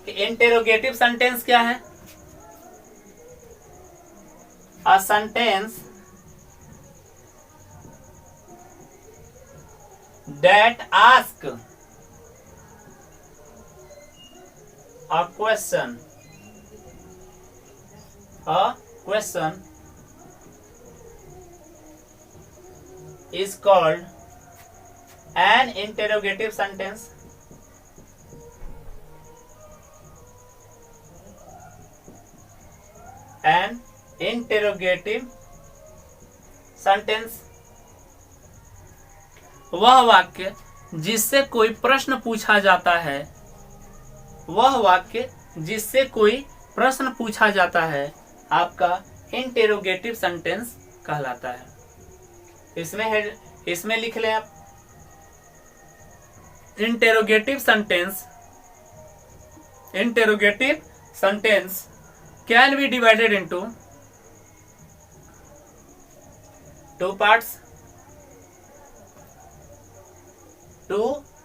कि interrogative sentence क्या है? A sentence that ask a question is called an interrogative sentence. An interrogative sentence वह वाक्य जिससे कोई प्रश्न पूछा जाता है, वह वाक्य जिससे कोई प्रश्न पूछा जाता है आपका इंटेरोगेटिव सेंटेंस कहलाता है। इसमें लिख लें आप, interrogative sentence can be divided into two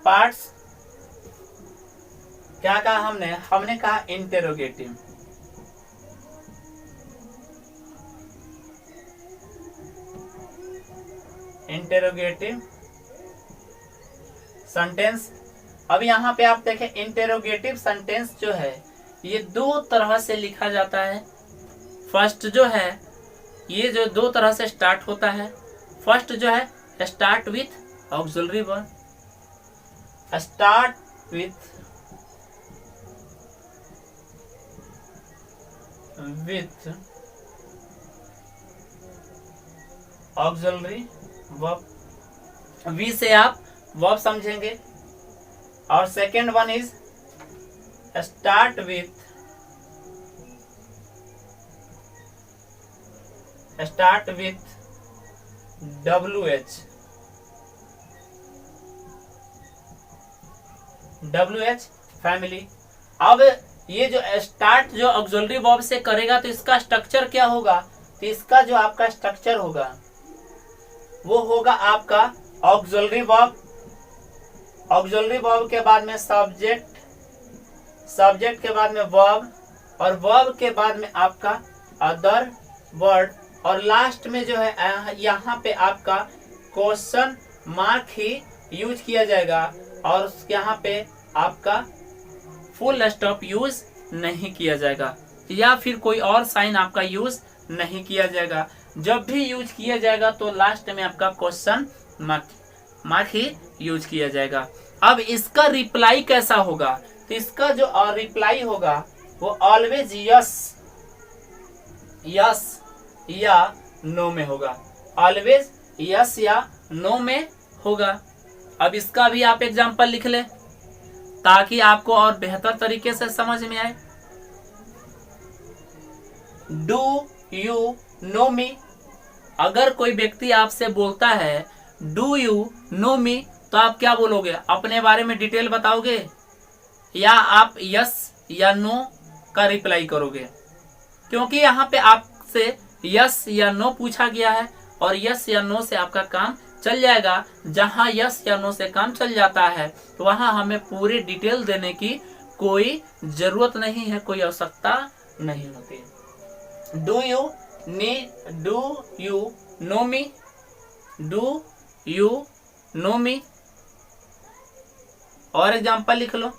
parts. क्या कहा हमने कहा इंटेरोगेटिव, सेंटेंस। अब यहाँ पे आप देखें इंटेरोगेटिव सेंटेंस जो है ये दो तरह से लिखा जाता है। फर्स्ट जो है ये जो दो तरह से स्टार्ट होता है। फर्स्ट जो है start with auxiliary verb, start with auxiliary verb, we say आप वर्ब समझेंगे। और second one is start with WH family. अब ये जो स्टार्ट जो ऑक्सिलरी वर्ब से करेगा तो इसका स्ट्रक्चर क्या होगा? तो इसका जो आपका स्ट्रक्चर होगा वो होगा आपका ऑक्सिलरी वर्ब, ऑक्सिलरी वर्ब के बाद में सब्जेक्ट, सब्जेक्ट के बाद में वर्ब, और वर्ब के बाद में आपका अदर वर्ड, और लास्ट में जो है यहाँ पे आपका क्वेश्चन मार्क ही यूज किया जाएगा और यहाँ पे आपका फुल स्टॉप यूज नहीं किया जाएगा या फिर कोई और साइन आपका यूज नहीं किया जाएगा। जब भी यूज किया जाएगा तो लास्ट में आपका क्वेश्चन मार्क ही यूज किया जाएगा। अब इसका रिप्लाई कैसा होगा? तो इसका जो रिप्लाई होगा वो ऑलवेज यस या नो में होगा, ऑलवेज यस या नो में होगा। अब इसका भी आप एग्जांपल लिख ले ताकि आपको और बेहतर तरीके से समझ में आए। डू यू नो मी, अगर कोई व्यक्ति आपसे बोलता है डू यू नो मी तो आप क्या बोलोगे? अपने बारे में डिटेल बताओगे या आप यस या नो का रिप्लाई करोगे? क्योंकि यहाँ पे आपसे यस या नो पूछा गया है और यस या नो से आपका काम चल जाएगा। जहां यस या नो से काम चल जाता है तो वहां हमें पूरी डिटेल देने की कोई जरूरत नहीं है, कोई आवश्यकता नहीं होती। Do you know me, do you know me. और एग्जांपल लिख लो,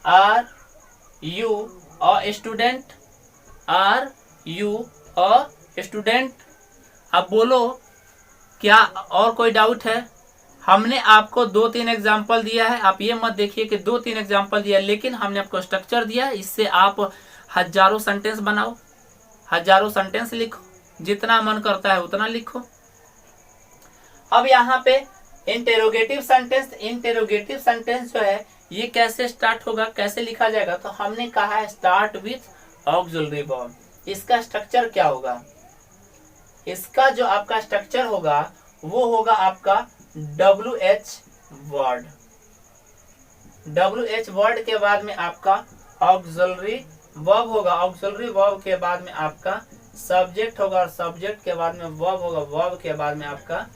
are you a student, are you a student. अब बोलो क्या और कोई डाउट है? हमने आपको 2-3 एग्जाम्पल दिया है, आप ये मत देखिए कि 2-3 एग्जाम्पल दिया, लेकिन हमने आपको स्ट्रक्चर दिया। इससे आप हजारों सेंटेंस बनाओ, हजारों सेंटेंस लिखो, जितना मन करता है उतना लिखो। अब यहाँ पे इंटेरोगेटिव सेंटेंस जो है ये कैसे स्टार्ट होगा, कैसे लिखा जाएगा? तो हमने कहा है स्टार्ट विथ ऑक्सिलरी वर्ब। इसका स्ट्रक्चर क्या होगा? इसका जो आपका स्ट्रक्चर होगा वो होगा आपका WH वर्ड, WH वर्ड के बाद में आपका ऑक्सिलरी वर्ब होगा, ऑक्सिलरी वर्ब के बाद में आपका सब्जेक्ट होगा और सब्जेक्ट के बाद में वर्ब होगा, वर्ब के बाद में आपका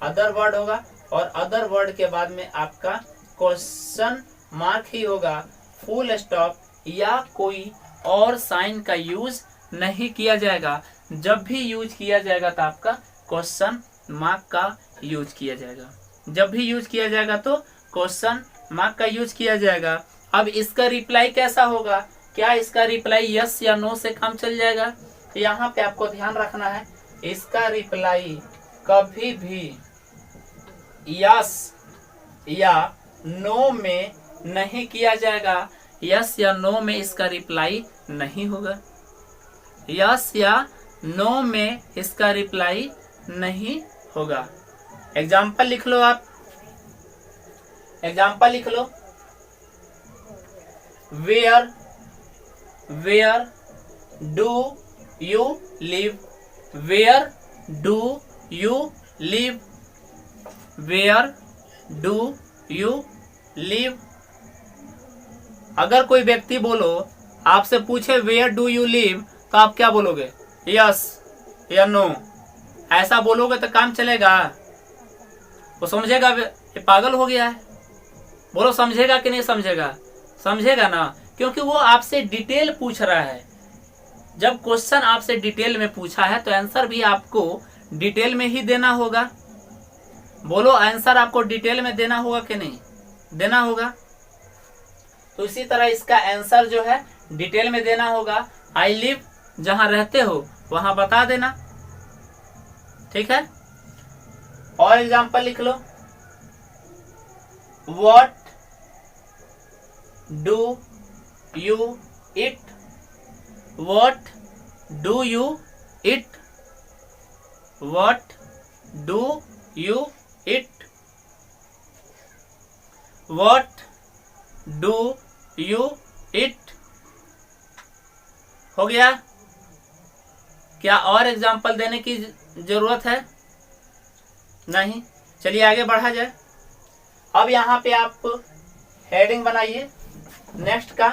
अदर वर्ड होगा और अदर वर्ड के बाद में आपका क्वेश्चन मार्क ही होगा, फुल स्टॉप या कोई और साइन का यूज नहीं किया जाएगा। जब भी यूज किया जाएगा तो आपका क्वेश्चन मार्क का यूज किया जाएगा। जब भी यूज किया जाएगा तो क्वेश्चन मार्क का यूज किया जाएगा। अब इसका रिप्लाई कैसा होगा? क्या इसका रिप्लाई यस या नो से काम चल जाएगा? यहाँ पे आपको ध्यान रखना है, इसका रिप्लाई कभी भी यस या नो में नहीं किया जाएगा। यस या नो में इसका रिप्लाई नहीं होगा। यस या नो में इसका रिप्लाई नहीं होगा। एग्जाम्पल लिख लो आप, एग्जाम्पल लिख लो। Where do you live? Where do you live? Where do you live? अगर कोई व्यक्ति बोलो, आपसे पूछे वेयर डू यू लिव, तो आप क्या बोलोगे? यस या नो? ऐसा बोलोगे तो काम चलेगा? वो समझेगा ये पागल हो गया है। बोलो समझेगा कि नहीं समझेगा? समझेगा ना, क्योंकि वो आपसे डिटेल पूछ रहा है। जब क्वेश्चन आपसे डिटेल में पूछा है तो आंसर भी आपको डिटेल में ही देना होगा। बोलो आंसर आपको डिटेल में देना होगा कि नहीं? देना होगा। तो इसी तरह इसका आंसर जो है डिटेल में देना होगा। आई लिव, जहां रहते हो वहां बता देना, ठीक है। और एग्जांपल लिख लो। What do you eat? What do you eat? What do you eat? What do you eat? हो गया? क्या और एग्जाम्पल देने की जरूरत है? नहीं। चलिए आगे बढ़ा जाए। अब यहाँ पे आप हेडिंग बनाइए नेक्स्ट का।